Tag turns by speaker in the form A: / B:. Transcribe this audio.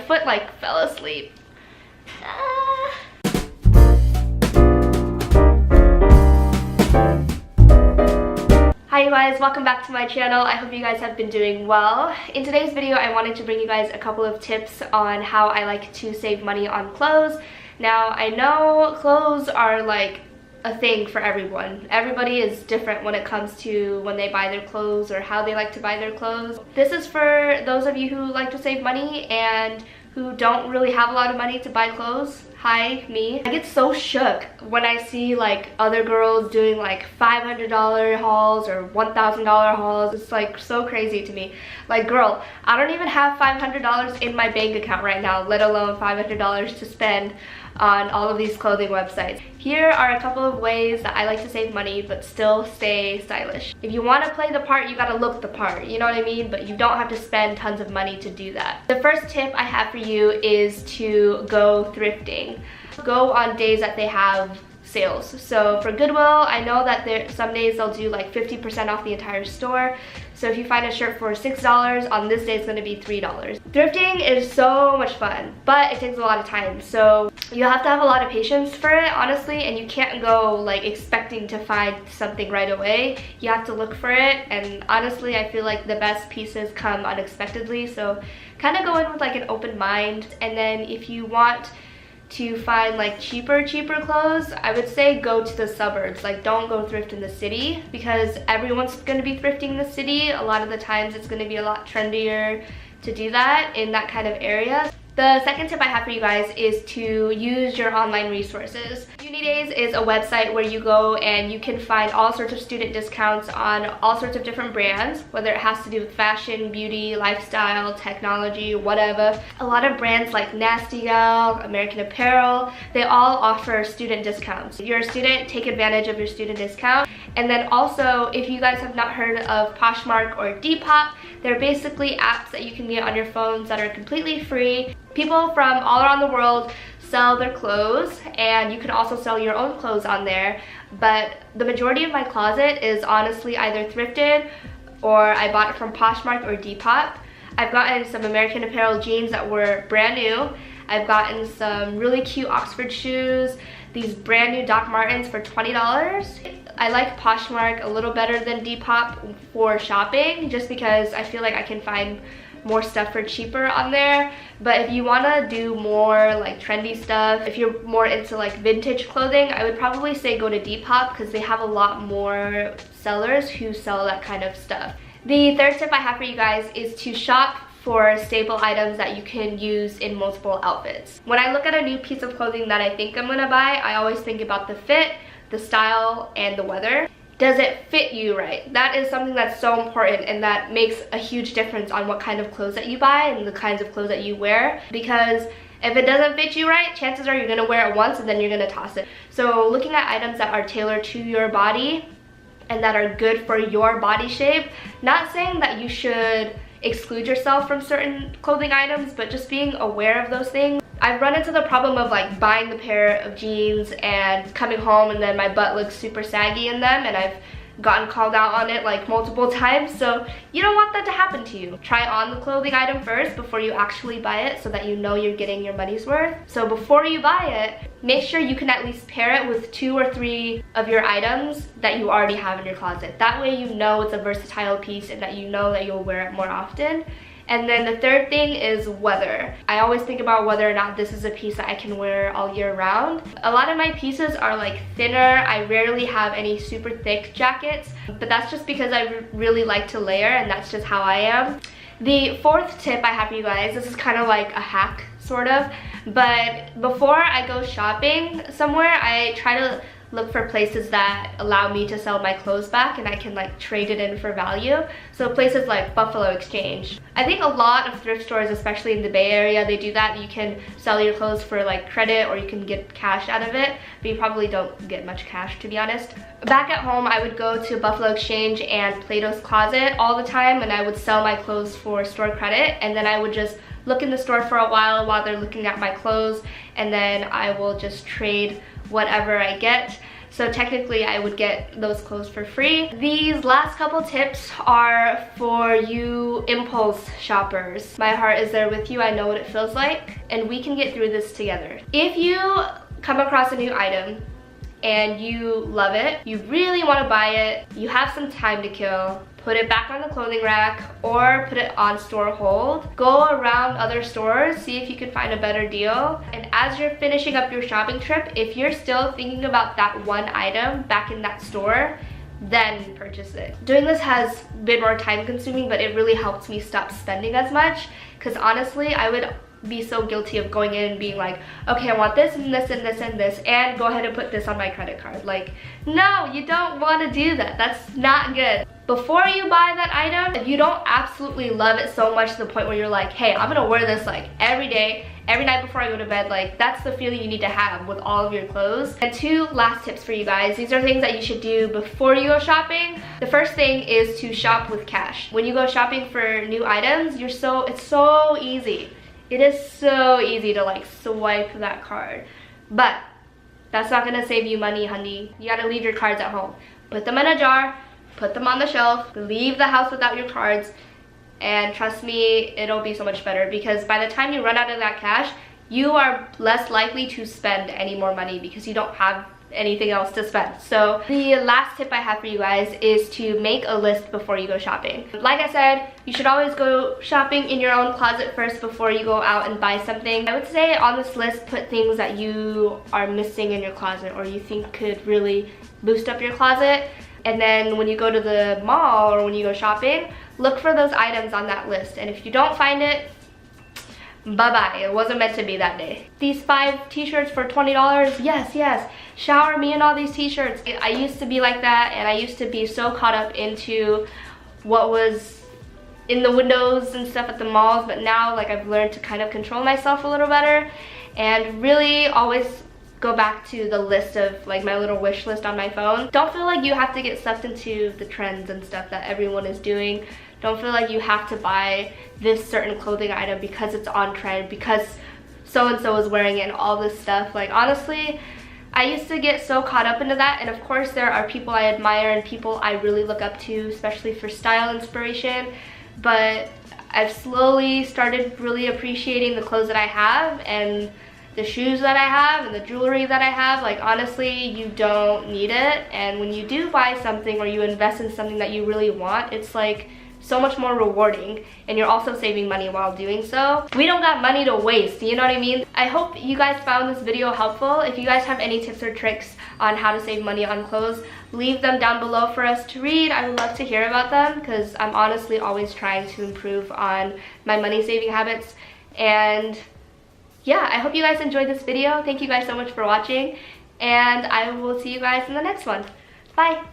A: foot like fell asleep. Hi you guys, welcome back to my channel. I hope you guys have been doing well. In today's video, I wanted to bring you guys a couple of tips on how I like to save money on clothes. Now, I know clothes are like a thing for everyone. Everybody is different when it comes to when they buy their clothes or how they like to buy their clothes. This is for those of you who like to save money and who don't really have a lot of money to buy clothes. Hi, me. I get so shook when I see like other girls doing like $500 hauls or $1,000 hauls. It's like so crazy to me. Like, girl, I don't even have $500 in my bank account right now, let alone $500 to spend on all of these clothing websites. Here are a couple of ways that I like to save money but still stay stylish. If you want to play the part, you gotta look the part, you know what I mean? But you don't have to spend tons of money to do that. The first tip I have for you is to go thrifting. Go on days that they have sales. So for Goodwill, I know that some days they'll do like 50% off the entire store. So if you find a shirt for $6, on this day it's going to be $3. Thrifting is so much fun, but it takes a lot of time. So you have to have a lot of patience for it, honestly, and you can't go like expecting to find something right away. You have to look for it, and honestly, I feel like the best pieces come unexpectedly. So kind of go in with like an open mind, and then if you want to find like cheaper clothes, I would say go to the suburbs. Like, don't go thrift in the city because everyone's going to be thrifting in the city. A lot of the times it's going to be a lot trendier to do that in that kind of area. The second tip I have for you guys is to use your online resources. Unidays is a website where you go and you can find all sorts of student discounts on all sorts of different brands, whether it has to do with fashion, beauty, lifestyle, technology, whatever. A lot of brands like Nasty Gal, American Apparel, they all offer student discounts. If you're a student, take advantage of your student discount. And then also, if you guys have not heard of Poshmark or Depop, they're basically apps that you can get on your phones that are completely free. People from all around the world sell their clothes, and you can also sell your own clothes on there. But the majority of my closet is honestly either thrifted or I bought it from Poshmark or Depop. I've gotten some American Apparel jeans that were brand new. I've gotten some really cute Oxford shoes, these brand new Doc Martens for $20. I like Poshmark a little better than Depop for shopping, just because I feel like I can find more stuff for cheaper on there. But if you want to do more like trendy stuff, if you're more into like vintage clothing, I would probably say go to Depop because they have a lot more sellers who sell that kind of stuff. The third tip I have for you guys is to shop for staple items that you can use in multiple outfits. When I look at a new piece of clothing that I think I'm gonna buy, I always think about the fit, the style, and the weather. Does it fit you right? That is something that's so important, and that makes a huge difference on what kind of clothes that you buy and the kinds of clothes that you wear. Because if it doesn't fit you right, chances are you're gonna wear it once and then you're gonna toss it. So looking at items that are tailored to your body and that are good for your body shape, not saying that you should exclude yourself from certain clothing items, but just being aware of those things. I've run into the problem of like buying the pair of jeans and coming home and then my butt looks super saggy in them, and I've gotten called out on it like multiple times. So you don't want that to happen to you. Try on the clothing item first before you actually buy it, so that you know you're getting your money's worth. So before you buy it, make sure you can at least pair it with 2 or 3 of your items that you already have in your closet. That way you know it's a versatile piece and that you know that you'll wear it more often. And then the third thing is weather. I always think about whether or not this is a piece that I can wear all year round. A lot of my pieces are like thinner. I rarely have any super thick jackets, but that's just because I really like to layer, and that's just how I am. The fourth tip I have for you guys, this is kind of like a hack, sort of, but before I go shopping somewhere, I try to look for places that allow me to sell my clothes back and I can like trade it in for value. So places like Buffalo Exchange. I think a lot of thrift stores, especially in the Bay Area, they do that. You can sell your clothes for like credit, or you can get cash out of it, but you probably don't get much cash, to be honest. Back at home, I would go to Buffalo Exchange and Plato's Closet all the time, and I would sell my clothes for store credit, and then I would just look in the store for a while they're looking at my clothes, and then I will just trade whatever I get. So technically I would get those clothes for free. These last couple tips are for you impulse shoppers. My heart is there with you. I know what it feels like, and we can get through this together. If you come across a new item and you love it, you really want to buy it, you have some time to kill, put it back on the clothing rack or put it on store hold. Go around other stores, see if you can find a better deal. And as you're finishing up your shopping trip, if you're still thinking about that one item back in that store, then purchase it. Doing this has been more time consuming, but it really helps me stop spending as much, because honestly, I would be so guilty of going in and being like, okay, I want this and this and this and this, and go ahead and put this on my credit card. Like, no, you don't want to do that. That's not good. Before you buy that item, if you don't absolutely love it so much to the point where you're like, hey, I'm gonna wear this like every day, every night before I go to bed, like that's the feeling you need to have with all of your clothes. And two last tips for you guys. These are things that you should do before you go shopping. The first thing is to shop with cash. When you go shopping for new items, it's so easy. It is so easy to like swipe that card. But that's not gonna save you money, honey. You gotta leave your cards at home. Put them in a jar, put them on the shelf, leave the house without your cards, and trust me, it'll be so much better, because by the time you run out of that cash, you are less likely to spend any more money because you don't have anything else to spend. So the last tip I have for you guys is to make a list before you go shopping. Like I said, you should always go shopping in your own closet first before you go out and buy something. I would say on this list, put things that you are missing in your closet or you think could really boost up your closet. And then when you go to the mall or when you go shopping, look for those items on that list. And if you don't find it, bye-bye. It wasn't meant to be that day. These 5 t-shirts for $20, yes. Shower me in all these t-shirts. I used to be like that, and I used to be so caught up into what was in the windows and stuff at the malls, but now like I've learned to kind of control myself a little better and really always go back to the list of like my little wish list on my phone. Don't feel like you have to get sucked into the trends and stuff that everyone is doing. Don't feel like you have to buy this certain clothing item because it's on trend, because so-and-so is wearing it and all this stuff. Like honestly, I used to get so caught up into that, and of course there are people I admire and people I really look up to, especially for style inspiration, but I've slowly started really appreciating the clothes that I have and the shoes that I have and the jewelry that I have. Like honestly, you don't need it, and when you do buy something or you invest in something that you really want, it's like so much more rewarding, and you're also saving money while doing so. We don't got money to waste, you know what I mean? I hope you guys found this video helpful. If you guys have any tips or tricks on how to save money on clothes, leave them down below for us to read. I would love to hear about them, because I'm honestly always trying to improve on my money saving habits. And yeah, I hope you guys enjoyed this video. Thank you guys so much for watching, and I will see you guys in the next one. Bye!